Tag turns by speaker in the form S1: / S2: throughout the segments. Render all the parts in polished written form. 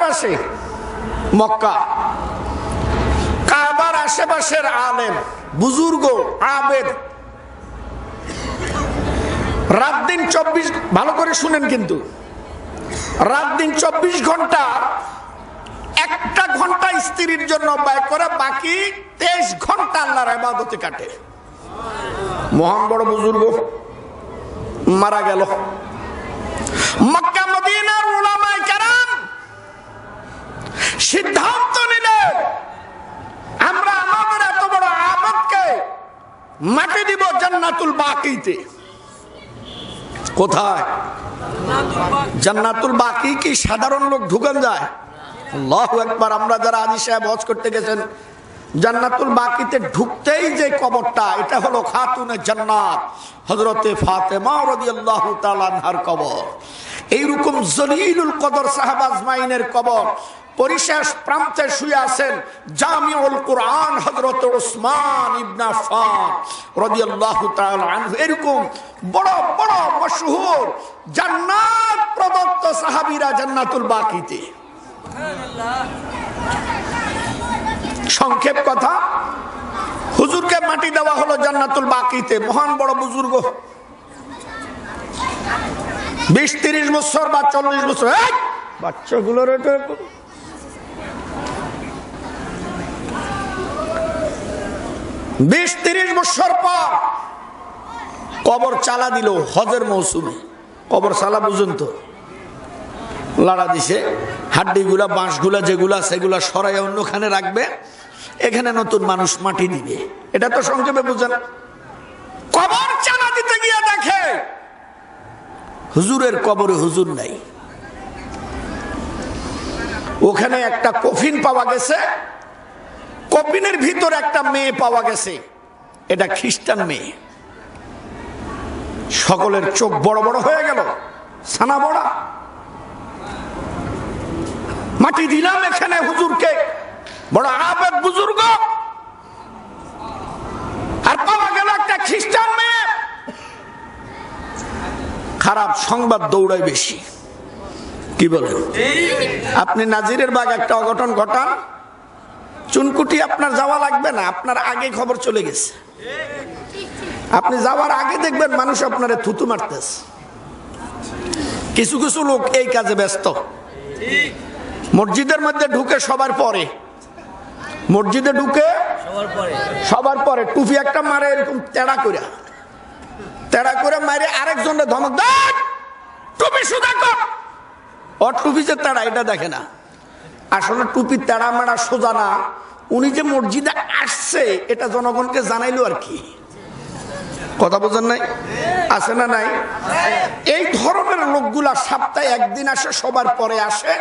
S1: আশেপাশে মক্কা, কাবার আশেপাশের আলেম বুজুর্গ আবেদ রাত দিন 24, ভালো করে শুনেন কিন্তু, রাত দিন 24 ঘন্টা 1 ঘন্টা স্ত্রীর জন্য ব্যয় করে, বাকি 23 ঘন্টা আল্লাহর ইবাদতে কাটে। মহান বড় বুজুর্গ মারা গেল। মক্কা মদিনার উলামায়ে কেরাম সিদ্ধান্ত নিলেন, আমরা আমাদের এত বড় আবাদকে মাটি দিব জান্নাতুল বাকিতে। কোথায়? জান্নাতুল বাকি কি সাধারণ লোক ঢুকেন যায়? আল্লাহু আকবার। আমরা যারা আজি সাহেব হজ করতে গেছেন, জান্নাতুল বাকিতে ঢুকতেই যে কবরটা, এটা হলো খাতুনে জান্নাত হযরতে ফাতেমা রাদিয়াল্লাহু তাআলা আনহার কবর। এইরকম জলিলুল কদর সাহাবা আজমাইনের কবর। পরিশেষ প্রান্তে শুয়ে আছেন জামিউল কুরআন হযরত উসমান ইবনে আফফান রাদিয়াল্লাহু তাআলা আনহু। এরকম বড় বড় মশহুর জান্নাত প্রদত্ত সাহাবীরা জান্নাতুল বাকিতে। সংক্ষেপ কথা, হুজুরকে মাটি দেওয়া হলো জান্নাতুল বাকিতে। মহান বড় বুজুর্গ 20-30 বছর বা 40 বছর, বাচ্চাগুলোর 20-30 বছর পর কবর চালা দিল। হজের মৌসুমে কবর চালা বুঝুন তো, লাড়া দিছে, হাড্ডিগুলা বাঁশগুলা যেগুলা সেগুলা সরাই অন্যখানে রাখবে, এখানে নতুন মানুষ মাটি দিবে। এটা তো সংক্ষেপে বুঝেন। কবর চালা দিতে গিয়ে দেখে হুজুরের কবরে হুজুর নাই। ওখানে একটা কফিন পাওয়া গেছে, কফিনের ভিতর একটা মেয়ে পাওয়া গেছে, এটা খ্রিস্টান মেয়ে। সকলের চোখ বড় বড় হয়ে গেল, ছানা বড়া। মাটি দিলাম এখানে হুজুরকে, বড় আবেদ বুজুর্গ, আর পাওয়া গেল একটা খ্রিস্টান মেয়ে। খারাপ সংবাদ দৌড়ায় বেশি। কি বলেন? আপনি নাজিরের বাগ একটা অঘটন ঘটান, চুনকুটি আপনার যাওয়া লাগবে না, আপনার আগে খবর চলে গেছে। আপনি যাওয়ার আগে দেখবেন মানুষ আপনারে থুতু মারতেছে। কিছু কিছু লোক এই কাজে ব্যস্ত। মসজিদের মধ্যে ঢুকে সবার পরে, মসজিদে ঢুকে সবার পরে টুপি একটা মারে, এরকম তেড়া করে মারে আরেকজনের ধমক দেয়, টুপি সুদা কর। ওর টুপি যে তেড়া এটা দেখে না। আসলে টুপি তেড়া মেড়া সোজা না, উনি যে মসজিদে আসছে এটা জনগণকে জানাইলো আর কি। কথা বোঝেন নাই? আছে না নাই? এই ধরনের লোকগুলা সপ্তাহে একদিন আসে, সবার পরে আসে।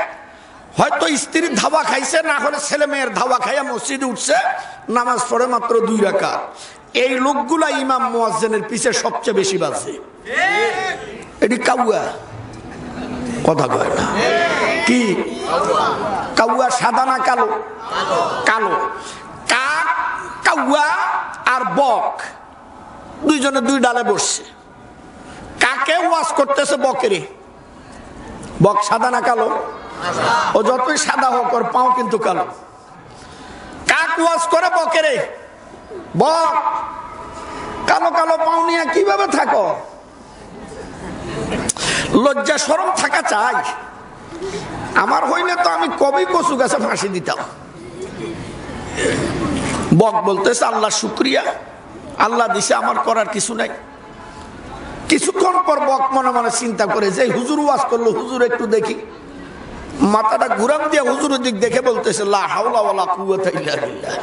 S1: হয়তো স্ত্রীর ধাওয়া খাইছে, না হলে ছেলে মেয়ের ধাওয়া খাইয়া মসজিদে উঠছে, নামাজ পড়ে মাত্র 2 রাকাত। এই লোকগুলা ইমাম মুয়াজ্জিনের পিছে সবচেয়ে বেশি বাজে। এটি কাউয়া, কথা কয় না কি? কাউয়া সাদা না কালো? কালো। কাক, কাউয়া আর বক দুইজনে 2 ডালে বসছে। কাকে ওয়াজ করতেছে বকেরে। বক সাদা না কালো? ও যতই সাদা হোক ওর পাও কিন্তু কালো। কাক ওয়াজ করে বকেরে, বক কালো কালো পাও নিয়ে কিভাবে থাকো? লজ্জা শরম থাকা চাই। আমার হইলে তো আমি কবি কচু গাছে ফাঁসি দিতাম। বক বলতেছে আল্লাহ শুকরিয়া, আল্লাহ দিছে, আমার করার কিছু নাই। কিছুক্ষণ পর বক মনে মনে চিন্তা করে যে হুজুর ওয়াজ করলো, হুজুর একটু দেখি। মাথাটা ঘুরাম দিয়ে হুজুরের দিক দেখে বলতেছে লা হাওলা ওয়ালা কুওয়াতা ইল্লা বিল্লাহ।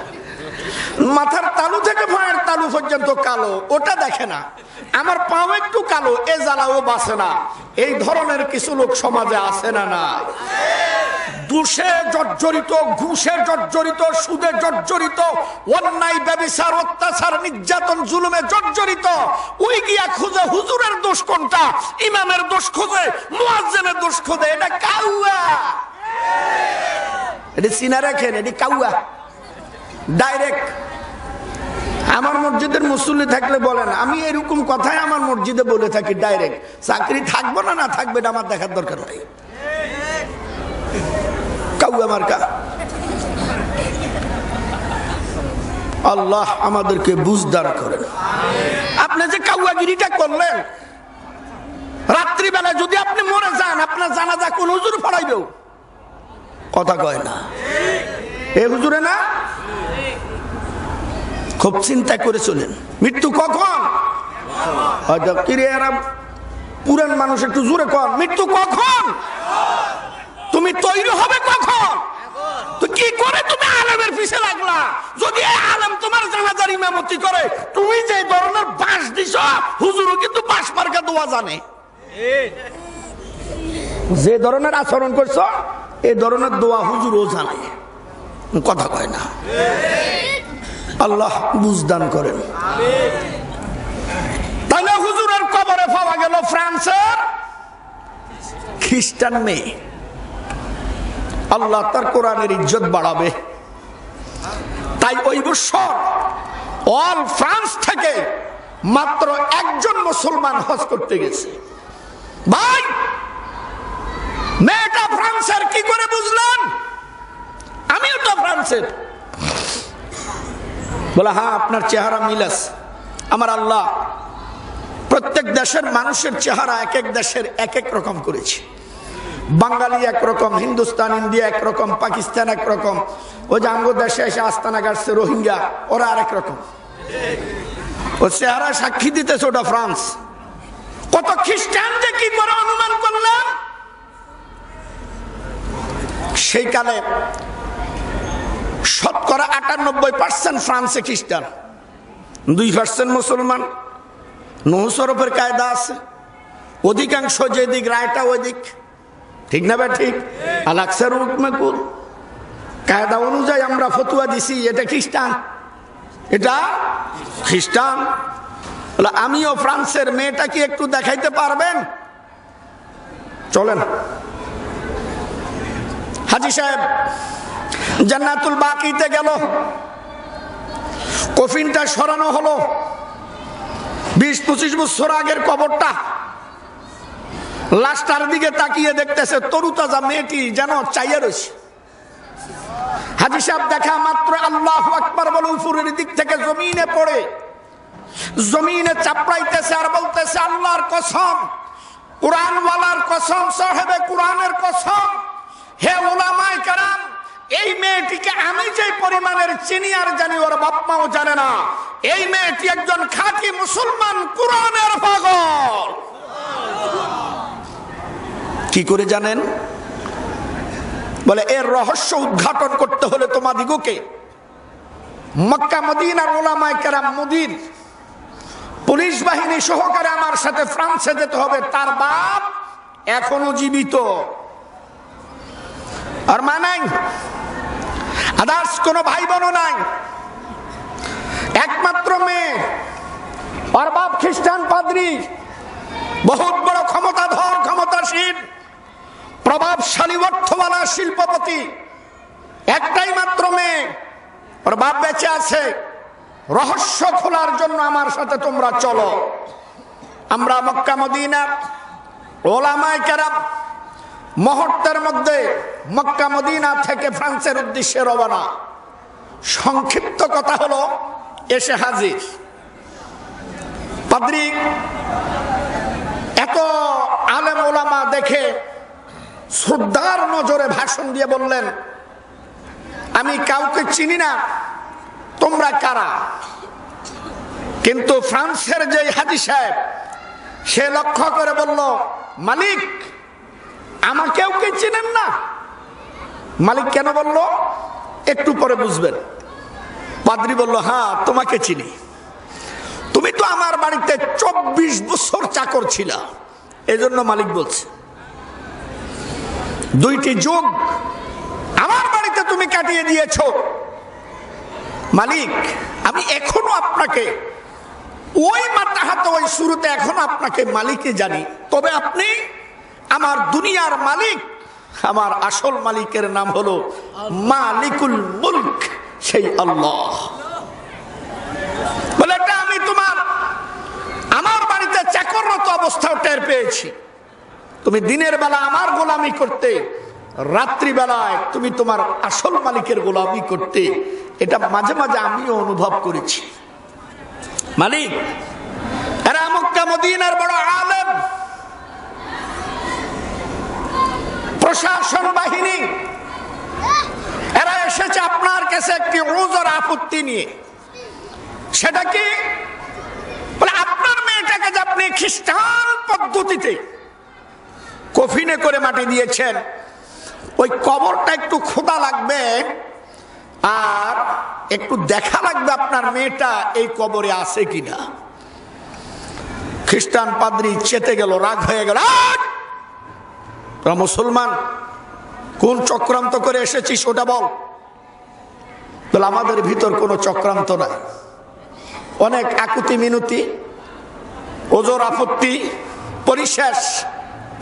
S1: মাথার তালু থেকে পায়ের তালু পর্যন্ত কালো, ওটা দেখে না। আমার পাও একটু কালো, এ জ্বালাও বাঁচে না। এই ধরনের কিছু লোক সমাজে আছে না? না। দোষে জর্জরিত, ঘুষে জর্জরিত, সুদে জর্জরিত, অন্যায় ব্যভিচার অত্যাচার নির্যাতন জুলুমে জর্জরিত। ওই গিয়া খুঁজে হুজুরের দোষ কোনটা, ইমামের দোষ খোঁজে, মুয়াজ্জিনের দোষ খোঁজে। এটা কাউয়া। এটা চিনা রাখেন, এটি কাউয়া ডাইরেক্ট। আমার মসজিদের মুসল্লি থাকলে বলেন, আমি এরকম কথাই আমার মসজিদে বলে থাকি ডাইরেক্ট। চাকরি থাকবো না না থাকবে এটা আমার দেখার দরকার নাই। কাউয়া মার্কা। আল্লাহ আমাদেরকে বুঝদার করেন। আপনি যে কাউয়াগিরিটা করলেন, রাত্রিবেলা যদি আপনি মরে যান, আপনার জানাজা কোন হুজুর পড়াইবে? কথা কয় না এ হুজুরে না? খুব চিন্তা করে চলেন, মৃত্যু কখন? হয়তো কিরে এরা পুরান মানুষ একটু জোরে কর, মৃত্যু কখন? তুমি তৈরি হবে কখন? তো কি করে তুমি আলেমের পিছে লাগলা? যদি এই আলেম তোমার জানাজার ইমামতি করে, তুমি যে ধরনের বাঁশ দিছ, হুজুরও কিন্তু বাঁশ মার্কা দোয়া জানে। যে ধরনের আচরণ করছো, এই ধরনের দোয়া হুজুরও জানে। কথা কয় না। আল্লাহ বুঝদান করেন। তাহলে হুজুরের কবরে পাওয়া গেল ফ্রান্সের খ্রিস্টান মেয়ে। আল্লাহ তার কোরআনের ইজ্জত বাড়াবে। তাই ওই বছর অল ফ্রান্স থেকে মাত্র একজন মুসলমান হজ করতে গেছে। ভাই, মেয়েটা ফ্রান্সের, কি করে বুঝলেন? আমিও তো ফ্রান্সের। বলে হ্যাঁ, আপনার চেহারা মিল আছে। আমার আল্লাহ প্রত্যেক দেশের মানুষের চেহারা এক এক দেশের এক এক রকম করেছে। বাঙালি একরকম, হিন্দুস্তান ইন্ডিয়া একরকম, পাকিস্তান একরকম, ওই যে আমগো দেশে এসে আস্তানা গাড়ছে রোহিঙ্গা, ওরা আরেক রকম। ও চেহারা সাক্ষী দিতেছে ওটা ফ্রান্স। কত খ্রিস্টান যে কি করে অনুমান করলাম? সেই কালে শতকরা ৯৮% ফ্রান্সে খ্রিস্টান, 2% মুসলমান। নৌসরফের কায়দা আছে, অধিকাংশ যেদিক রায়টা ওই দিক, ঠিক না? ঠিক। আলাকসার হুকমে কায়দা অনুযায়ী আমরা ফতুয়া দিছি, এটা খ্রিস্টান, এটা খ্রিস্টান। আমিও ফ্রান্সের, মেয়েটা কি একটু দেখাইতে পারবেন? চলেন। হাজী সাহেব জান্নাতুল বাকিতে গেল, কফিনটা সরানো হলো। ২০-২৫ বছর আগের কবরটা, লাশটার দিকে তাকিয়ে দেখতেছে তরুতাজা মেয়েটি যেন চাইয়া রয়েছে। হাজী সাহেব দেখা মাত্র আল্লাহু আকবার বলে উপরের দিক থেকে জমিনে পড়ে, জমিনে চাপড়াইতেছে আর বলতেছে আল্লাহর কসম, কুরআনওয়ালার কসম, সাহেবে কুরআনের কসম, হে উলামায়ে কেরাম, এই মেয়েটিকে আমি যে পরিমাণের চিনি আর জানি, ওর বাপ মাও জানে না। এই মেয়েটি একজন খাঁটি মুসলমান, কুরআনের পাগল। কি করে জানেন? বলে এর রহস্য উদ্ঘাটন করতে হলে তোমাদিগকে মক্কা মদিনার উলামায়ে কেরাম, মুদির, পুলিশ বাহিনী সহকারে আমার সাথে ফ্রান্সে যেতে হবে। তার বাপ এখনো জীবিত, আর মা নাই, আদার্স কোনো ভাই বোনও নাই, একমাত্র মেয়ে। আর বাপ খ্রিস্টান পাদ্রী, বহুত বড় ক্ষমতাধর, ক্ষমতাশীল, প্রভাবশালী, অর্থওয়ালা শিল্পপতি। একটাই মাত্র মেয়ে, ওর বাপ বেঁচে আছে। রহস্য খোলার জন্য আমার সাথে তোমরা চলো। আমরা মক্কা মদিনার উলামায়ে কেরাম মুহূর্তের মধ্যে মক্কা মদিনা থেকে ফ্রান্সের উদ্দেশ্যে রওনা। সংক্ষিপ্ত কথা হলো, এসে হাজির। পাদ্রী এত আলেম ওলামা দেখে শ্রদ্ধার নজরে ভাষণ দিয়ে বললেন, আমি কাউকে চিনি না, তোমরা কারা? কিন্তু ফ্রান্সের যে হাজী সাহেব, সে লক্ষ্য করে বলল, মালিক আমাকেও কে চিনেন না? মালিক কেন বলল একটু পরে বুঝবেন। পাদ্রী বলল, হ্যাঁ তোমাকে চিনি, তুমি তো আমার বাড়িতে 24 বছর চাকর ছিলা। এজন্য মালিক বলছে, 2টি যুগ আমার বাড়িতে তুমি কাটিয়ে দিয়েছো। মালিক আমি এখনো আপনাকে ওই মাতাহাতে, ওই শুরুতে এখনো আপনাকে মালিকই জানি, তবে আপনি আমার দুনিয়ার মালিক। আমার আসল মালিকের নাম হলো মালিকুল মুলক, সেই আল্লাহ। বলে এটা আমি তোমার আমার বাড়িতে চাকররত অবস্থাও টের পেয়েছি। তুমি দিনের বেলা আমার গোলামি করতে, রাত্রিবেলায় তুমি তোমার আসল মালিকের গোলামি করতে, এটা মাঝে মাঝে আমিও অনুভব করেছি। মালিক এরা মক্কা মদিনার বড় আলেম, প্রশাসন বাহিনী, এরা এসেছে আপনার কাছে একটি ওজর আপত্তি নিয়ে। সেটা কি? বলে আপনার মেয়েটাকে যে আপনি খ্রিস্টান পদ্ধতিতে কফিনে করে মাটি দিয়েছেন, ওই কবরটা একটু খোদা লাগবে আর একটু দেখা লাগবে আপনার মেয়েটা এই কবরে আছে কিনা। খ্রিস্টান পাদ্রী চেতে গেল, রাগ হয়ে গেল। তোরা মুসলমান, কোন চক্রান্ত করে এসেছিস ওটা বল। বলে আমাদের ভিতর কোনো চক্রান্ত নাই। অনেক আকুতি মিনতি, ওজোর আপত্তি, পরিশেষ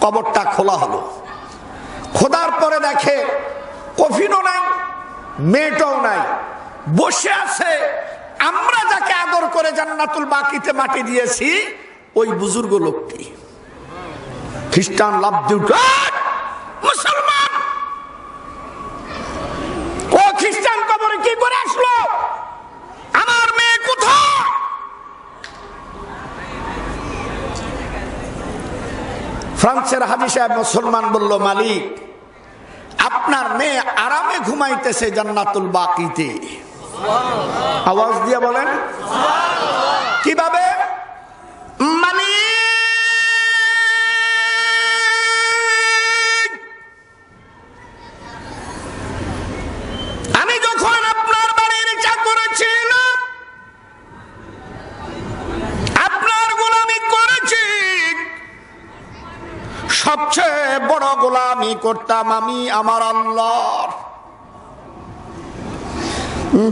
S1: কবরটা খোলা হলো। খোদার পরে দেখে কফিনও নাই, মেয়েটাও নাই, বসে আছে আমরা যাকে আদর করে জান্নাতুল বাকিতে মাটি দিয়েছি ওই বুজুর্গ লোকটি। খ্রিস্টান লাভ দিয়ে উঠল, মুসলমান ও খ্রিস্টান কবরে কি করে আসলো? আমার মেয়ে কোথায়? ফ্রান্সের হাজী সাহেব মুসলমান বলল, মালিক আপনার মেয়ে আরামে ঘুমাইতেছে জান্নাতুল বাকিতে। আওয়াজ দিয়ে বলেন কিভাবে? মালিক আমি যখন আপনার বাড়ির চাকর ছিলাম, আপনার গোলামি করেছি, সবচেয়ে বড় গোলামি করতাম আমি আমার আল্লাহর।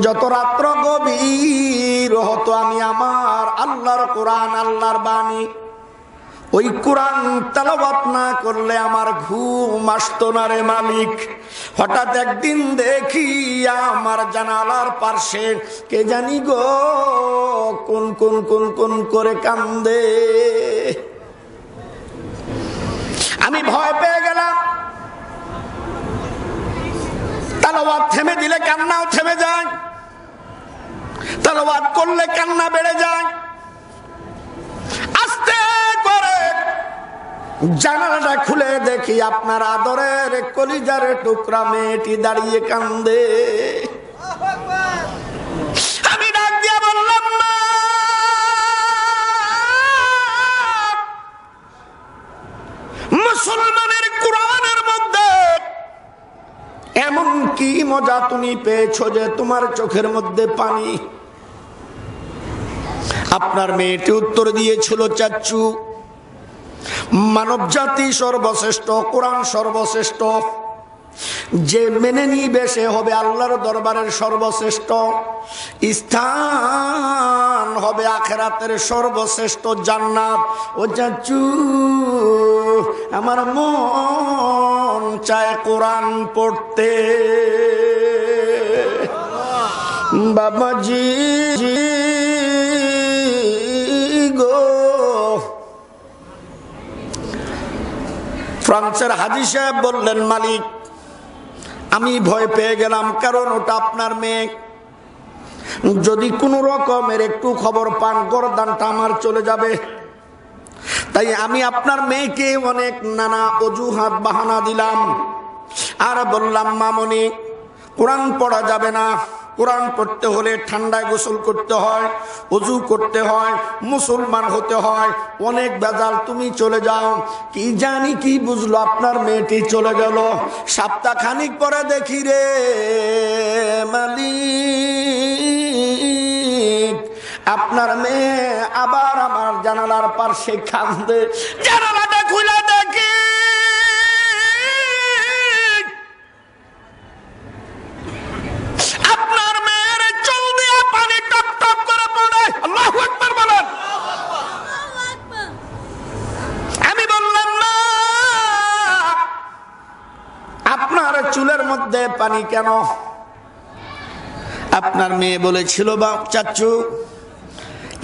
S1: যত রাত্র গভীর হতো আমি আমার আল্লাহর কোরআন, আল্লাহর বাণী, ওই কোরআন তেলাওয়াত না করলে আমার ঘুম আসতো না রে মালিক। হঠাৎ একদিন দেখি আমার জানালার পাশে কে জানি গো কোন কোন কোন কোন করে কান্দে। আমি ভয় পেয়ে গেলাম। তেলাওয়াত থেমে দিলে কান্নাও থেমে যায়, তেলাওয়াত করলে কান্না বেড়ে যায়। আস্তে করে জানালাটা খুলে দেখি আপনার আদরের কলিজার টুকরা মেয়েটি দাঁড়িয়ে কান্দে। আমি ডাক দিয়ে বললাম, মা মুসলমানের কোরআনের মধ্যে এমন কি মজা তুমি পেয়েছো যে তোমার চোখের মধ্যে পানি? আপনার মেয়েটি উত্তর দিয়েছিল, চাচ্চু মানব জাতি সর্বশ্রেষ্ঠ, কোরআন সর্বশ্রেষ্ঠ, যে মেনে নিবে সে হবে আল্লাহর দরবারের সর্বশ্রেষ্ঠ স্থান, হবে আখিরাতের সর্বশ্রেষ্ঠ জান্নাত। ও চাচু আমার মন চায় কোরআন পড়তে। বাবাজি গো, ফ্রান্সের হাজী সাহেব বললেন, মালিক আমি ভয় পেয়ে গেলাম, কারণ ওটা আপনার মেয়ে। যদি কোনো রকমের একটু খবর পান গর্দানটা আমার চলে যাবে। তাই আমি আপনার মেয়েকে অনেক নানা অজুহাত বাহানা দিলাম আর বললাম, মামনি কোরআন পড়া যাবে না, কোরআন পড়তে হলে ঠান্ডায় গোসল করতে হয়, ওযু করতে হয়, মুসলমান হতে হয়, অনেক ভেজাল, তুমি চলে যাও। কি জানি কি বুঝলো আপনার মেয়েটি চলে গেল। সপ্তাহখানিক পরে দেখি রে মালিক আপনার মেয়ে আবার আমার জানালার পাশে কাঁদে। জানালাটা খুলে দেখি আপনার মেয়ের চোখ দিয়ে পানি টপ টপ করে পড়ে। আল্লাহু আকবার বলেন। আমি বললাম, না আপনার চুলের মধ্যে পানি কেন? আপনার মেয়ে বলেছিল, চাচু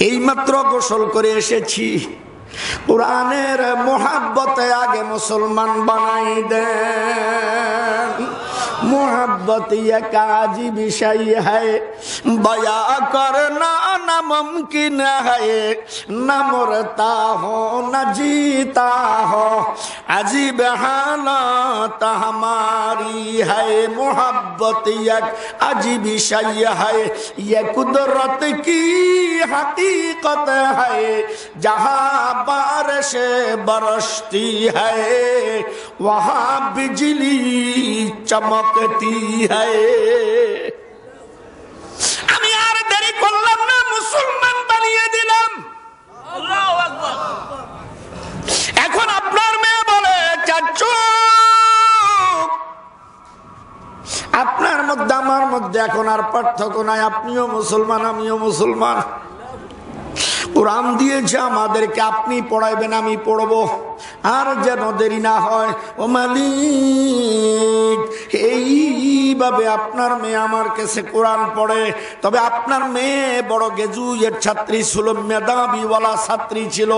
S1: এইমাত্র গোসল করে এসেছি, কোরআনের মোহাব্বতে আগে মুসলমান বানাই দে। मोहब्बत ये काजी विषय है, बया करना न मुमकिन है, न मरता हो न जीता हो, अजीब हालत हमारी है। मोहब्बत एक अजीब विषय है, ये कुदरत की हकीकत है, जहाँ बारिश बरसती है वहाँ बिजली चमकती है। আমি আর দেরি করলাম না, মুসলমান বানিয়ে দিলাম। আল্লাহু আকবার। এখন আপনার মেয়ে বলে চাচু, আপনার মধ্যে আমার মধ্যে এখন আর পার্থক্য নাই, আপনিও মুসলমান আমিও মুসলমান। কোরআন দিয়েছে আমাদেরকে, আপনি পড়াইবেন আমি পড়বো, আর যেন দেরি না হয়। ও মালিক, এইভাবে আপনার মেয়ে আমার কাছে কোরআন পড়ে। তবে আপনার মেয়ে বড় গ্রাজুয়েট ছাত্রী ছিল, মেধাবীওয়ালা ছাত্রী ছিল,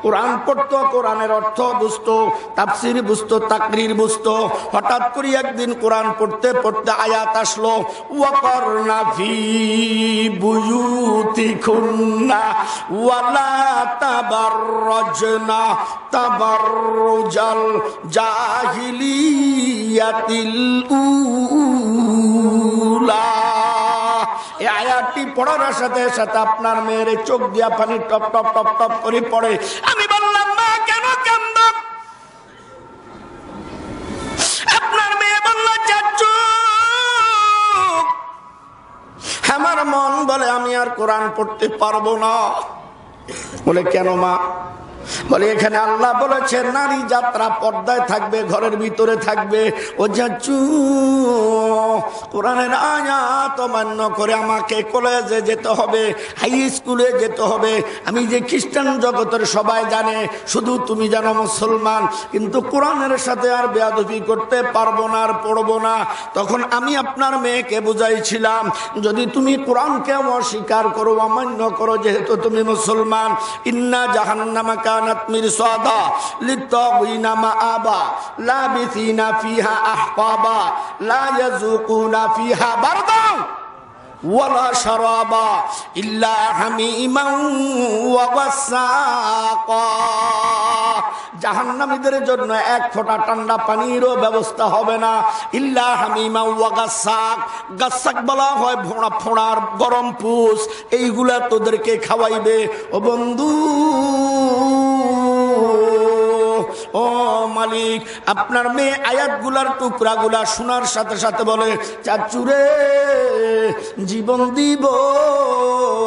S1: কোরআন পড়তো, কোরআনের অর্থ বুঝতো, তাফসির বুঝতো, তাকরির বুঝতো। হঠাৎ করে একদিন কোরআন পড়তে পড়তে আয়াত আসলো, ওয়াকরনা ফি বুয়ুতিকুন্না ওয়ালা তাবাররাজনা তাবাররুজাল জাহিলিয়াতিল উলা। এই আয়াতটি পড়ার সাথে সাথে আপনার মেয়ের চোখ দিয়া পানি টপ টপ টপ টপ করে পড়ে। আমি বললাম, মা কেন কান্দো? আপনার মেয়ে বলল, চাচু আমার মন বলে আমি আর কোরআন পড়তে পারবো না। বলে কেন মা? বলে এখানে আল্লাহ বলেছে নারী যাত্রা পর্দায় থাকবে, ঘরের ভিতরে থাকবে। ও চাচু, কোরআনের আয়াত মান্য করে আমাকে কলেজে যেতে হবে, হাই স্কুলে যেতে হবে। আমি যে খ্রিস্টান জগতের সবাই জানে, শুধু তুমি জানো মুসলমান, কিন্তু কোরআনের সাথে আর বেয়াদবি করতে পারবো না, আর পড়বো না। তখন আমি আপনার মেয়েকে বুঝাইছিলাম, যদি তুমি কোরআনকে অস্বীকার করো, অমান্য করো, যেহেতু তুমি মুসলমান, ইন্না জাহান্নামা কানাত মিরসাদা লিত্তাগিনা মাআবা লাবিসিনা ফিহা আহকাবা লা ইয়াযুকুনা ফিহা বারদান ওয়ালা শারাবা ইল্লা হামিমান ওয়া গাসসাকা। জাহান্নামীদের জন্য এক ফোঁটা ঠান্ডা পানিরও ব্যবস্থা হবে না। ইল্লা হামিমা ওয়া গাসসাক, গাসসাক বলা হয় ফোঁড়া ফোঁড়ার গরম পুষ, এইগুলা তোদেরকে খাওয়াইবে। ও বন্ধু, ও মালিক, আপনার মেয়ে আয়াতগুলার টুকরাগুলা শোনার সাথে সাথে বলে, চাচুরে জীবন দিব,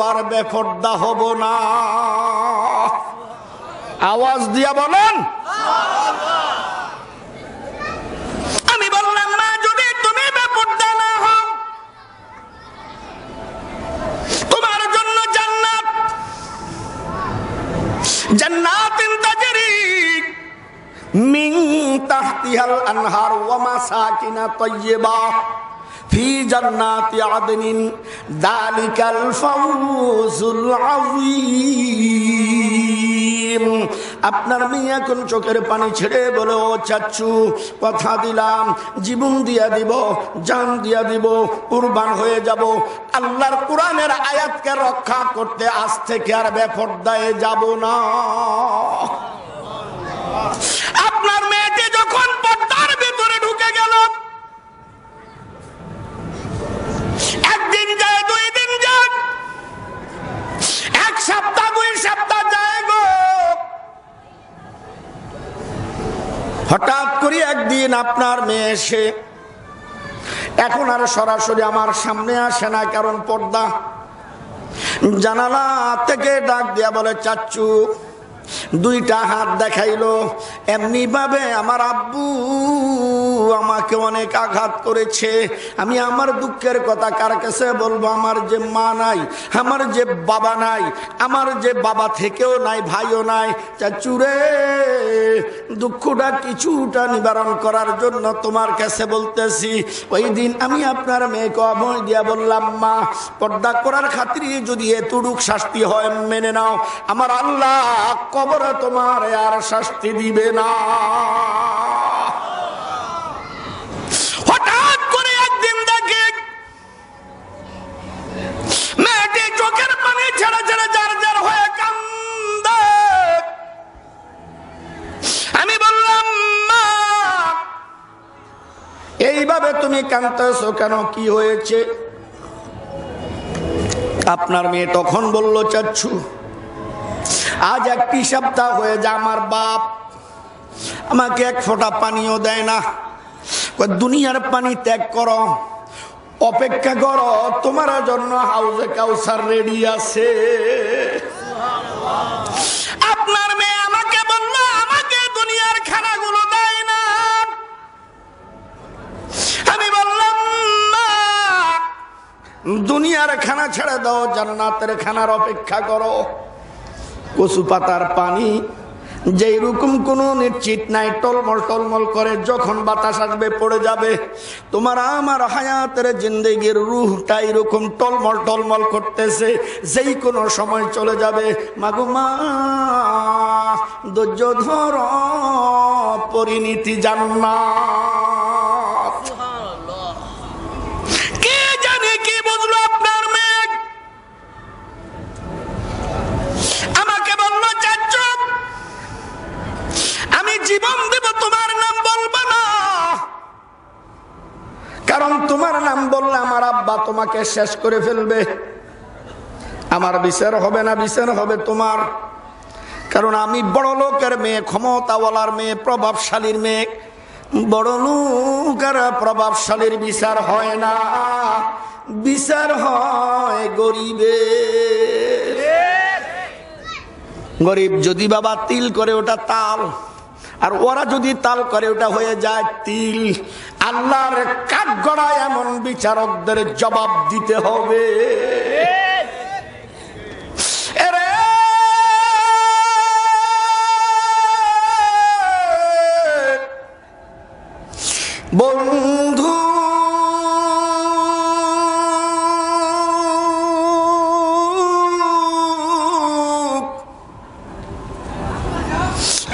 S1: আর বেপরদা হব না। আওয়াজ দিয়া বলেন। আমি বললাম, মা যদি তুমি বেপরদা না হও, তোমার জন্য জান্নাত, জান্নাতিন তাজরি মিন তাহতিহাল আনহার ওয়া মাসাকিনা তাইয়্যিবা ফি জান্নাতি আদনিন যালিকাল ফাওজুল আযীম। আপনার মেয়ে এখন চোখের পানি ছেড়ে বলে, ও চাচু কথা দিলাম, জীবন দিয়া দিব, জান দিয়া দিব, কুরবান হয়ে যাব, আল্লাহর কোরআনের আয়াতকে রক্ষা করতে আজ থেকে আর বেপরদায় যাব না। আপনার মেয়েটি যখন পর্দার ভিতরে ঢুকে গেল, একদিন যায়, 2 দিন যায়, 1 সপ্তাহ 2 সপ্তাহ যায় গো। হঠাৎ করে একদিন আপনার মেয়ে এসে, এখন আর সরাসরি আমার সামনে আসে না, কারণ পর্দা, জানালা থেকে ডাক দিয়া বলে, চাচু। 2টা হাত দেখাইলো। এমনি ভাবে আমার আব্বু আমাকে অনেক আঘাত করেছে। আমি আমার দুঃখের কথা কার কাছে বলবো? আমার যে মা নাই, আমার যে বাবা নাই, আমার যে বাবা থেকেও নাই, ভাইও নাই। চাচুরে, দুঃখটা কিছুটা নিবারণ করার জন্য তোমার কাছে বলতেছি। ওই দিন আমি আপনার মেয়েকে অভয় দিয়া বললাম, মা পর্দা করার খাতিরে যদি এতটুক শাস্তি হয় মেনে নাও, আমার আল্লাহ কবরে তোমার আর শাস্তি দিবে না। হঠাৎ করে একদিন এইভাবে তুমি কাঁদতেছো কেন, কি হয়েছে? আপনার মেয়ে তখন বলল, চাচ্ছু আজ 1 সপ্তাহ হয়ে যায় আমার বাপ আমাকে 1 ফোঁটা পানিও দেয় না। দুনিয়ার পানি ত্যাগ করো, অপেক্ষা করো, তোমার জন্য হাউজে কাউসার রেডি আছে। আপনার মেয়ে আমাকে বলল, আমাকে দুনিয়ার খানাগুলো দেয় না। আমি বললাম, না, দুনিয়ার খানা ছেড়ে দাও, জান্নাতের খানার অপেক্ষা করো। কচু পাতার পানি যেই রকম কোনো নিশ্চিত নাই, টলমল টলমল করে, যখন বাতাস আসবে পড়ে যাবে। তোমার আমার হায়াতের জিন্দেগির রূহটা এরকম টলমল টলমল করতেছে, যেই কোনো সময় চলে যাবে। মাগো মা, ধৈর্য ধর, পরিণীতি জান্নাত। কে জানে কি বুঝলো আপনার মেয়ে? আমাকে বলল, চাচু আমি জীবন দেব, তোমার নাম বলবো না, কারণ তোমার নাম বললে আমার আব্বা তোমাকে শেষ করে ফেলবে। আমার বিচার হবে না, বিচার হবে তোমার। কারণ আমি বড় লোকের মেয়ে, ক্ষমতাওয়ালার মেয়ে, প্রভাবশালীর মেয়ে। বড় লোকের প্রভাবশালীর বিচার হয় না, বিচার হয় গরিবের। গরিব যদি বাবা তিল করে ওটা তাল, আর ওরা যদি তাল করে ওটা হয়ে যায় তিল। আল্লাহর কাঠগড়ায় এমন বিচারকদের জবাব দিতে হবে। বন্ধু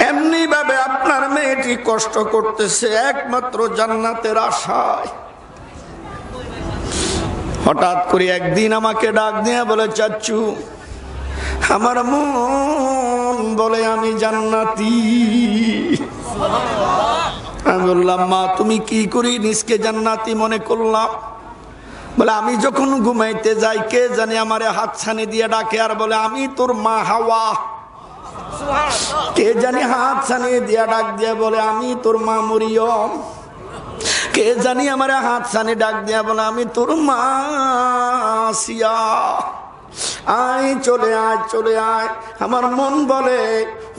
S1: এমনি ভাবে আপনার মেয়েটি কষ্ট করতেছে একমাত্র জান্নাতের আশায়। হঠাৎ করে একদিন আমাকে ডাক দিয়ে বলে, চাচ্চু আমার মন বলে আমি জান্নাতি। আমি বললাম, মা তুমি কি করি নিজকে জান্নাতি মনে করলাম? বলে, আমি যখন ঘুমাইতে যাই কে জানি আমারে হাত ছানি দিয়ে ডাকে আর বলে, আমি তোর মা হাওয়া। কে জানি হাত ছানিয়ে দিয়া ডাক দিয়া বলে, আমি তোর মা মরিয়ম। কে জানি আমারে হাত ছানি ডাক দিয়া বলে, আমি তোর মা আসিয়া। আয় চলে আয়, চলে আয়। আমার মন বলে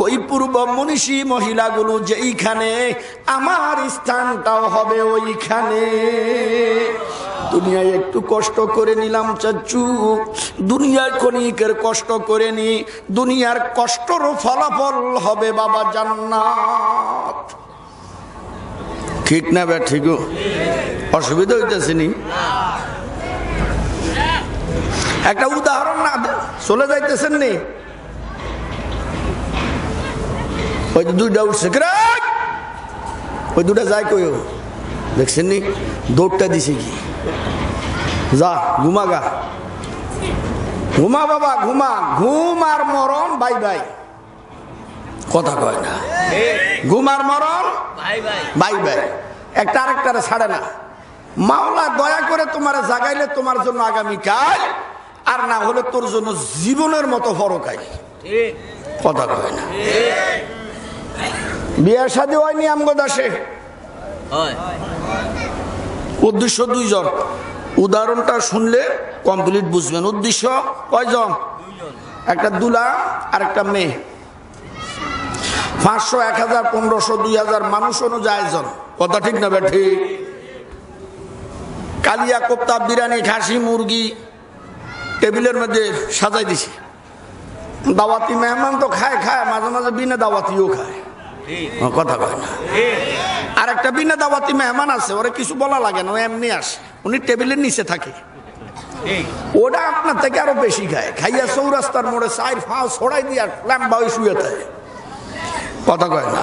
S1: ওই পূর্ব মনীষী মহিলাগুলো যেইখানে, আমার স্থানটাও হবে ওইখানে। দুনিয়ায় একটু কষ্ট করে নিলাম চাচু, দুনিয়ার ক্ষণিকের কষ্ট করে নি, দুনিয়ার কষ্টর ফলাফল হবে বাবা জান্নাত। ঠিক না বে? ঠিক, অসুবিধা হইতেছে নি? একটা উদাহরণ না চলে যাইতেছেন নি? ওই দুইটা উঠছে, ওই দুটা যায় কই দেখছেন নি? দৌড়টা দিছে কি, যা ঘুমা গা, ঘুমা বাবা ঘুমা। ঘুম আর মরণ বাই বাই, কথা কয় না। ঘুম আর মরণ বাই বাই, একটা আরেকটারে ছাড়ে না। মাওলা দয়া করে তোমারে জাগাইলে তোমার জন্য আগামীকাল, আর না হলে তোর জন্য জীবনের মতো ফরকাই, কথা কয় না। বিয়ে শাদী হয়নি আমগো দাসে, উদ্দেশ্য 2 জন। উদাহরণটা শুনলে কমপ্লিট বুঝবেন। উদ্দেশ্য কয়জন? একটা দুলা আর একটা মেয়ে। 500, 1000, 1500, 2000 মানুষ অনুযায়ী জন, কথা ঠিক না বে? ঠিক। কালিয়া, কোপ্তা, বিরিয়ানি, খাসি, মুরগি টেবিলের মধ্যে সাজাই দিছে। দাওয়াতি মেহমান তো খায় খায়, মাঝে মাঝে বিনা দাওয়াতিও খায়, কথা কয় না। আর একটা বিনা দাওয়াতি মেহমান আছে, ওরা কিছু বলা লাগে না, ও এমনি আসে, উনি টেবিলের নিচে থাকে। ওটা আপনার থেকে আরো বেশি খায়, খাইয়া চৌরাস্তার মোড়ে 4-5 ছড়াই দিয়া ল্যাম্বা হয়ে শুয়ে থাকে, কথা কয় না।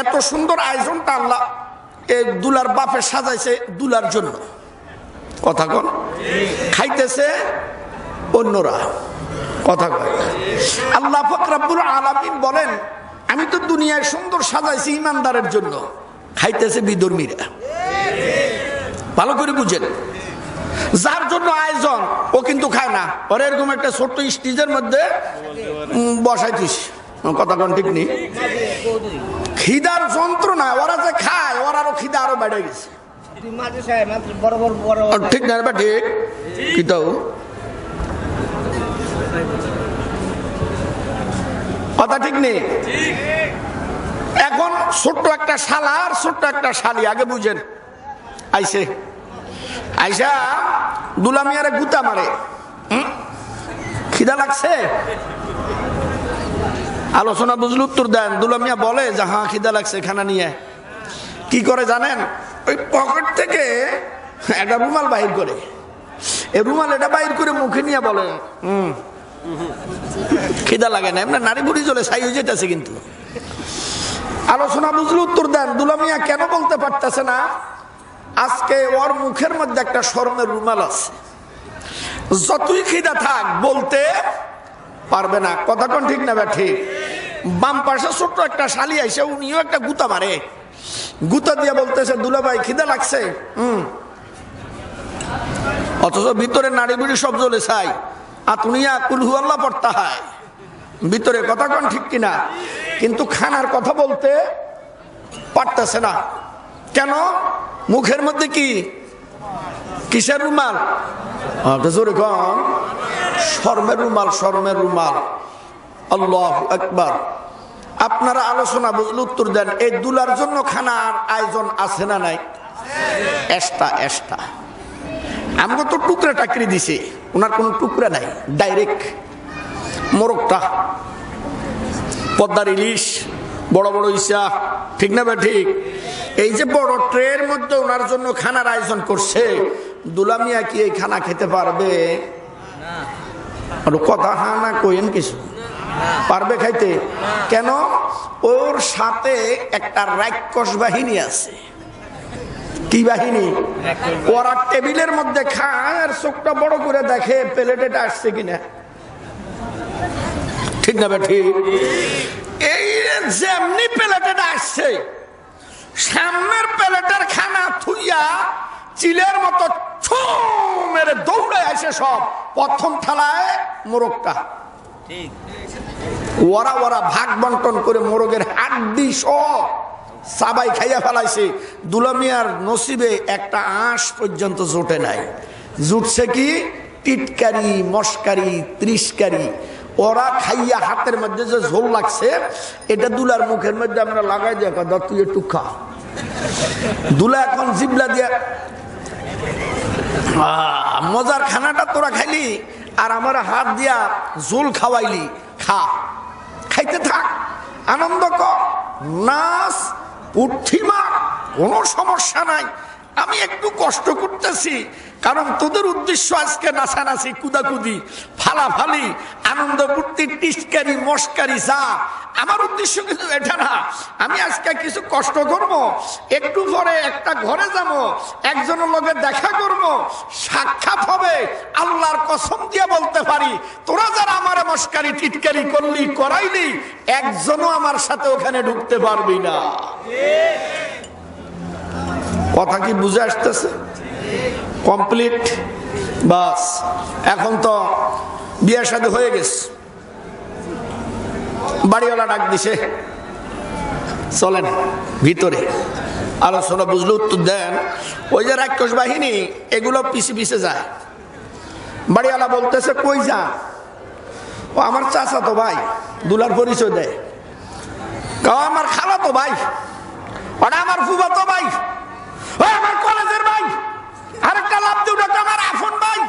S1: এত সুন্দর আয়োজনটা আল্লাহ এই দুলার বাপে সাজাইছে দুলার জন্য, কথা কন। খাইতেছে অন্যরা, কথা কয় না। আল্লাহ পাক রব্বুল আলামিন বলেন, আমি তো দুনিয়ায় সুন্দর সাজাইছি ইমানদারের জন্য, খাইতেছে বিধর্মীরা। ভালো করে বুঝেন। যার জন্য আয়োজন ও কিন্তু খায় না, ওর এরকম একটা ছোট্ট স্টেজের মধ্যে বসাইছিস, কথা কোন ঠিক নেই। খিদার যন্ত্রণা, ওরা যে খায় ওর আরো খিদা আরো বেড়ে গেছে, ঠিক না? ঠিক কি তাও কথা ঠিক নেই। এখন ছোট্ট একটা শালা আর ছোট্ট একটা শালি, আগে বুঝেন। আইসে আইসা দুলা মিয়ারে গুতা মারে, খিদা লাগছে, আলোচনা বুঝলে উত্তর দেন। দুলা মিয়া বলে যে হ্যাঁ খিদা লাগছে, খানা নিয়ে। কি করে জানেন? ওই পকেট থেকে একটা রুমাল বাহির করে, এই রুমাল এটা বাহির করে মুখে নিয়ে বলে খিদা লাগে না, এমনি নারী বুড়ি চলে ছাই হয়ে যেতেছে। কিন্তু আলোচনা বুঝলে উত্তর দেন। দুলা মিয়া কেন বলতে পারতেছে না? আজকে ওর মুখের মধ্যে একটা শরমের রুমাল আছে, যতই খিদা থাক বলতে পারবে না, কথা কোন ঠিক না? ঠিক। বাম পাশে ছোট্ট একটা শালি আইসে, উনিও একটা গুতা মারে, গুতা দিয়ে বলতেছে দুলা ভাই খিদা লাগছে। অথচ ভিতরে নারী বুড়ি সব জ্বলে ছাই, আতুনিয়া কুলহু আল্লাহ পড়তা হয় ভিতরে, কথা কোন ঠিক কিনা? কিন্তু খানার কথা বলতে পারতেছে না। কেন? মুখের মধ্যে কি, কিসের রুমাল? জোরে কম, শরমের রুমাল, শরমের রুমাল। আল্লাহু আকবার। আপনারা আলোচনা বুঝলে উত্তর দেন। এই দুলার জন্য খানার আয়োজন আছে না নাই? Extra extra. আমরা তো টুকরা টাকরি দিছি, ওনার কোনো টুকরা নাই, ডাইরেক্ট মোরগটা, পদ্মার ইলিশ, বড় বড় ইসা, ঠিক না ভাই? ঠিক। এই যে বড় ট্রের মধ্যে ওনার জন্য খানার আয়োজন করছে, দুলা মিয়া কি এই খানা খেতে পারবে? কথা হ্যাঁ না কইেন কিছু, পারবে খাইতে? কেন? ওর সাথে একটা রাক্ষস বাহিনী আছে। কি বাহিনী? ওরা টেবিলের মধ্যে খায় আর চোখটা বড় করে দেখে প্লেটে আসছে কিনা, ঠিক না ভাই? ঠিক। এই যেমনি প্লেটে আসছে, সামনের প্লেটের খানা থুইয়া চিলের মতো ছু মেরে দৌড়ে আসে সব প্রথম থালায় মোরগটা। ওরা ওরা ভাগ বন্টন করে মোরগের হাড্ডি সব সাবাই খাইয়া ফেলাইছে। দুলা মিয়ার নসিবে একটা আঁশ পর্যন্ত জোটে নাই। জুটছে কি? টিটকারি, মস্কারি, ত্রিশকারি। ওরা খাইয়া হাতের মধ্যে যে ঝোল লাগছে, এটা দুলার মুখের মধ্যে আমরা লাগাই দিয়ে কথা তুই একটু খা। দুলা এখন জিবলা দিয়া মজার খানাটা তোরা খাইলি আর আমার হাত দিয়া ঝোল খাওয়াইলি, খা, খাইতে থাক, আনন্দ কর, নাচ, উঠি মার, কোনো সমস্যা নাই। আমি একটু কষ্ট করতেছি কারণ তোদের উদ্দেশ্য আজকে নাচানাচি, কুদাকুদি, ফালাফালি, আনন্দ ফুর্তি, টিস্কারি, মস্কারি, যা। আমার উদ্দেশ্য কিন্তু এটা না। আমি আজকে কিছু কষ্ট করব, একটু পরে একটা ঘরে যাব, একজনের লগে দেখা করব, সাক্ষাৎ হবে। আল্লাহর কসম দিয়ে বলতে পারি, তোরা যারা আমার মস্কারি টিটকারি করলি, করাইলি, একজনও আমার সাথে ওখানে ঢুকতে পারবি না। কথা কি বুঝে আসতেছে? কমপ্লিট। বাস, এখন তো বিয়ে শাদী হয়ে গেছে। বাড়িওয়ালা ডাক দিছে, চলেন ভিতরে। আলোচনা বুঝলে উত্তর দেন। ওই যে রাক্ষস বাহিনী, এগুলো পিছে পিছে যায়। বাড়িওয়ালা বলতেছে কই যা? ও আমার চাচা তো ভাই, দুলার পরিচয় দেয়। আমার খালা তো ভাই, ওটা আমার ফুফা তো ভাই, আমার কলেজের ভাই, আরেকটা লাভ দিউটা আমার আপন ভাই।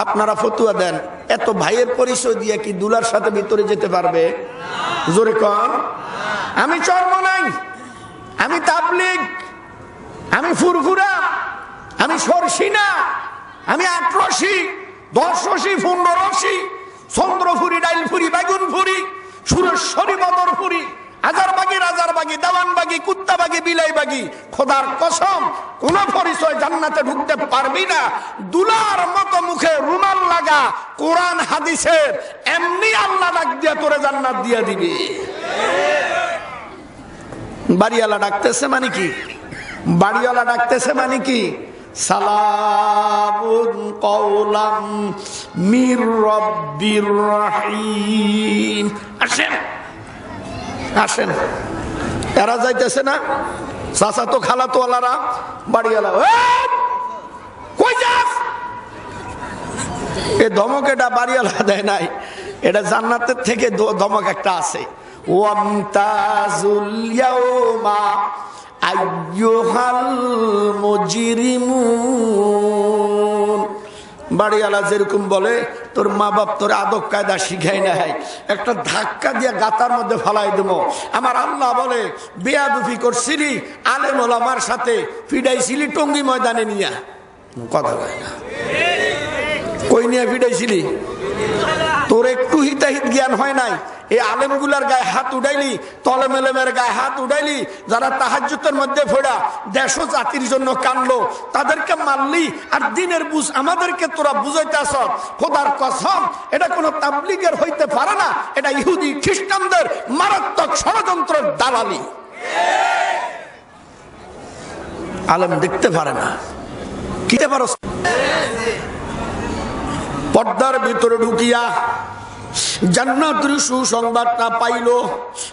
S1: আপনারা ফতুয়া দেন, এত ভাইয়ের পরিচয় দিয়ে কি দুলার সাথে ভিতরে যেতে পারবে? জোরে কন। আমি চর্ম নাই, আমি তাবলিগ, আমি ফুরফুরা, আমি সরসিনা, আমি ৮রশি, ১০রশি, ১৫রশি, চন্দ্রফুরি, ডাইলফুরি, বেগুনফুরি, সুরেশ্বরী, বদরফুরি, হাজারবাগি, রাজারবাগি, দেওয়ানবাগি, কুত্তাবাগি, বিলাইবাগি। খোদার কসম, কোন পরিচয় জান্নাতে ঢুকতে পারবি না। দুলার মতো মুখে রুমাল লাগা, কোরআন হাদিসের, এমনি আল্লাহ ডাক দিয়া তোরে জান্নাত দিয়া দিবে। বাড়িওয়ালা ডাকতেছে মানে কি? বাড়িওয়ালা ডাকতেছে মানে কি, সালামুন কওলাম মির রাব্বির রহিম। আসেন আসেন, এরা যাইতেছে না, চাচা তো খালা তো ওয়ালারা, বাড়িওয়ালা কই যাস? এ ধমক এটা বাড়িওয়ালা দেয় নাই, এটা জান্নাতের থেকে ধমক একটা আছে। ওয়ামতাজুল ইয়াউমা আইয়ুহাল মুজরিমুন। বাড়িওয়ালা যেরকম বলে, তোর মা বাপ তোর আদব কায়দা শিখাই নাই, একটা ধাক্কা দিয়ে গাতার মধ্যে ফালাই দেবো। আমার আল্লাহ বলে, বেয়াদুফি করছিলি আলেম ওলামার সাথে, ফিডাইছিলি টঙ্গী ময়দানে নিয়া। কথা হয় না, কই নিয়ে ফিডাইছিলি? তোর একটু হিতাহিত জ্ঞান হয় নাই। এই আলেমগুলার গায়ে হাত উঠাইলি, তলে মেলেমের গায়ে হাত উঠাইলি, যারা তাহাজ্জুদের মধ্যে ফোড়া দেশ ও জাতির জন্য কানলো, তাদেরকে মারলি। আর দিনের বুঝ আমাদেরকে তোরা বুঝাইতেছ, খোদার কসম এটা কোনো তাবলীগের হইতে পারে না, এটা ইহুদি খ্রিস্টানদের মারাত্মক ষড়যন্ত্রের দালালি। আলেম দেখতে পারে না, কিতে পারো? পর্দার ভিতরে ঢুকিয়া জান্নাতের সুসংবাদটা পাইল।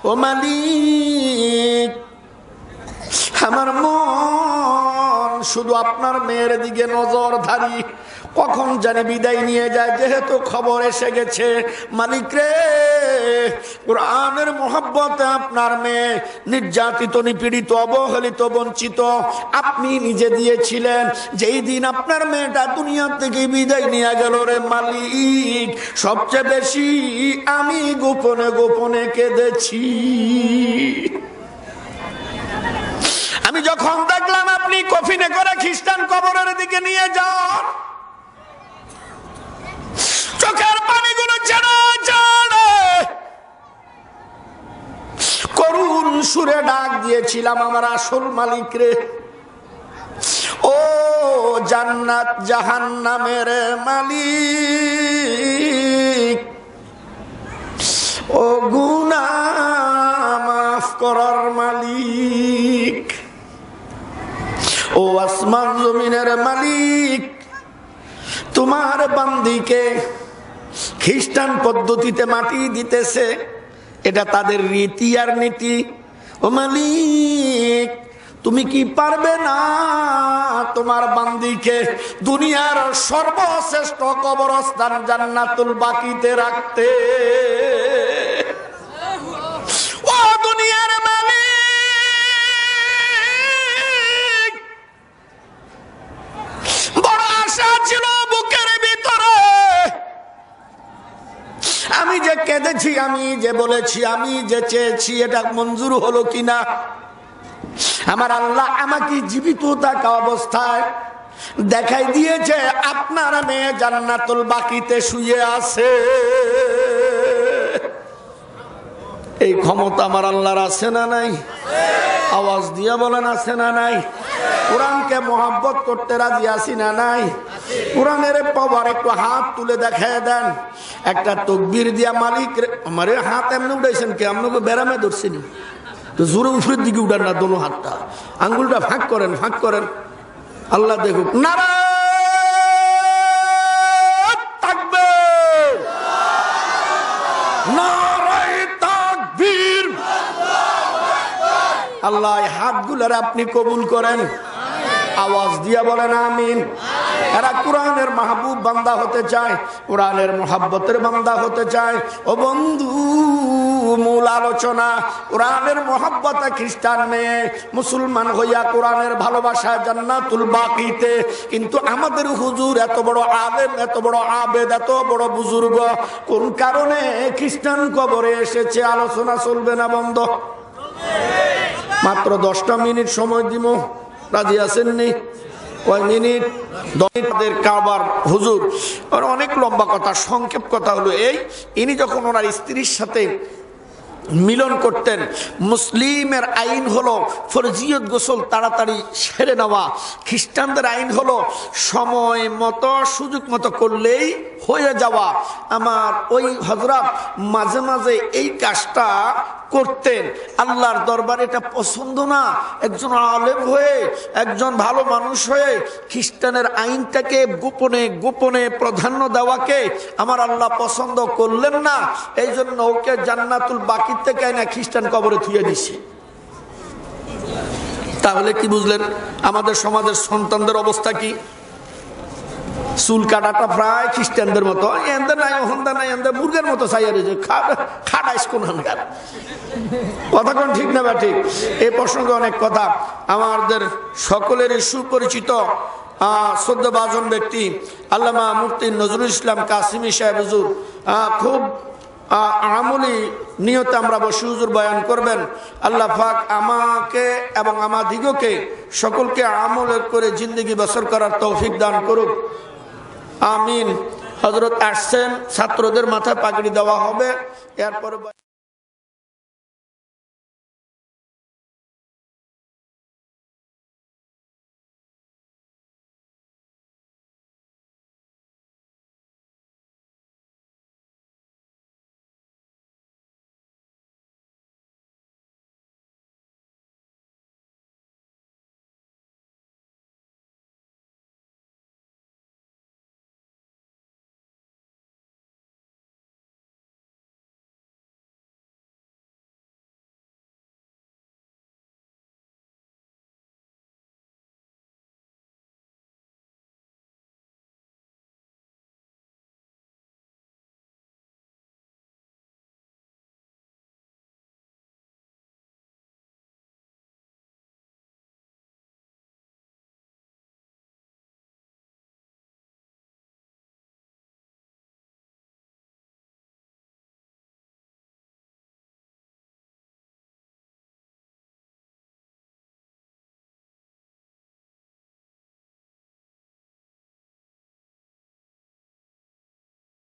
S1: ও মালিক, আমার মন শুধু আপনার মেয়ের দিকে নজরধারী, কখন জানি বিদায় নিয়ে যায়, যেহেতু খবর এসে গেছে। মালিক রে, কোরআনের মহব্বতে আপনার মেয়ে নির্যাতিত, নিপীড়িত, অবহেলিত, বঞ্চিত আপনি নিজে দিয়েছিলেন। যেই দিন আপনার মেয়েটা দুনিয়া থেকে বিদায় নিয়ে গেল রে মালিক, সবচেয়ে বেশি আমি গোপনে গোপনে কেঁদেছি। আমি যখন দেখলাম আপনি কফিনে করে খ্রিস্টান কবরের দিকে নিয়ে যান, চোখের পানিগুলো ছেড়ে ছেড়ে করুণ সুরে ডাক দিয়েছিলাম, আমার আসল মালিক রে, ও জান্নাত জাহান্নামের মালিক, ও গুনাহ মাফ করার মালিক, ও আসমান জমিনের মালিক, তোমার বান্দিকে খ্রিস্টান পদ্ধতিতে মাটি দিতেছে, এটা তাদের রীতি আর নীতি। ও মালিক, তুমি কি পারবে না তোমার বান্দিকে দুনিয়ার সর্বশ্রেষ্ঠ কবরস্থান জান্নাতুল বাকিতে রাখতে? ও দুনিয়ার মালিক, বড় আশা ছিল বুকের ভিতরে, আমি যে কেঁদেছি, আমি যে বলেছি, আমি যে চেয়েছি, এটা মঞ্জুর হলো কিনা? আমার আল্লাহ আমাকে জীবিত থাকা অবস্থায় দেখাই দিয়েছে আপনার মেয়ে জান্নাতুল বাকিতে শুয়ে আছে। এই ক্ষমতা আমার আল্লাহর আছে না নাই? আওয়াজ দিয়ে বলেন, আছে না নাই? কোরআনকে মোহাব্বত করতে রাজি আছি না নাই? কোরআনের পাওয়ার একটু হাত তুলে দেখায় দেন, একটা তকবীর দিয়া মালিক। আমার হাত এমনি উঠাইছেন কে? আপনাকে বেড়ামে ধরছেন তো, জোরে উপরের দিকে উঠান না, দোনো হাতটা, আঙ্গুলটা ফাঁক করেন, ফাঁক করেন, আল্লাহ দেখুক। নারায়ে তাকবীর, নারায়ে তাকবীর। আল্লাহ হাতগুলোর আপনি কবুল করেন, আওয়াজ দিয়া বলেন আমিন। এরা কোরআনের মাহবুব বান্দা হতে চায়, কোরআনের মোহাব্বতের বান্দা হতে চায়। ও বন্ধু, মূল আলোচনা কোরআনের মোহাব্বতে খ্রিস্টান মেয়ে মুসলমান হইয়া কোরআনের ভালোবাসা জান্নাতুল বাকিতে। কিন্তু আমাদের হুজুর এত বড় আলেম, এত বড় আবেদ, এত বড় বুজুর্গ, কোন কারণে খ্রিস্টান কবরে এসেছে? আলোচনা চলবে না, বন্ধ। মাত্র 10টা মিনিট সময় দিব, রাজি আছেন নি? কয় মিনিট? 10 মিনিট। কাবার হুজুর অনেক লম্বা কথা, সংক্ষেপ কথা হলো এই, ইনি যখন ওনার স্ত্রীর সাথে মিলন করতেন, মুসলিমের আইন হলো ফরজিয়ত গোসল তাড়াতাড়ি সেরে নেওয়া, খ্রিস্টানদের আইন হলো সময় মতো সুযোগ মতো করলেই হয়ে যাওয়া। আমার ওই হযরত মাঝে মাঝে এই কাজটা করতেন। আল্লাহর দরবারে এটা পছন্দ না। একজন আলেম হয়ে, একজন ভালো মানুষ হয়ে খ্রিস্টানের আইনটাকে গোপনে গোপনে প্রাধান্য দেওয়াকে আমার আল্লাহ পছন্দ করলেন না। এই জন্য ওকে জান্নাতুল বাকির থেকে না খ্রিস্টান কবরে থুয়ে দিছে। তাহলে কি বুঝলেন আমাদের সমাজের সন্তানদের অবস্থা কি? চুল কাটাটা প্রায় খ্রিস্টানদের মতো, এন্দা নাই হন্দা নাই, এন্দা মুরগের মতো চাইয়া রয়েছে। খাটাইস কোন কথা কোন ঠিক না বা ঠিক? এই প্রসঙ্গে অনেক কথা। আমাদের সকলেরই সুপরিচিত শ্রদ্ধাভাজন ব্যক্তি আল্লামা মুফতি নজরুল ইসলাম কাসিমি সাহেব হুজুর খুব আমলি নিয়তে আমরা বসে হুজুর বয়ান করবেন। আল্লাহ পাক আমাকে এবং আমাদিগকে সকলকে আমল করে জিন্দগি বসর করার তৌফিক দান করুক, আমিন। হযরত আসছেন, ছাত্রদের মাথায় পাগড়ি দেওয়া হবে, এরপর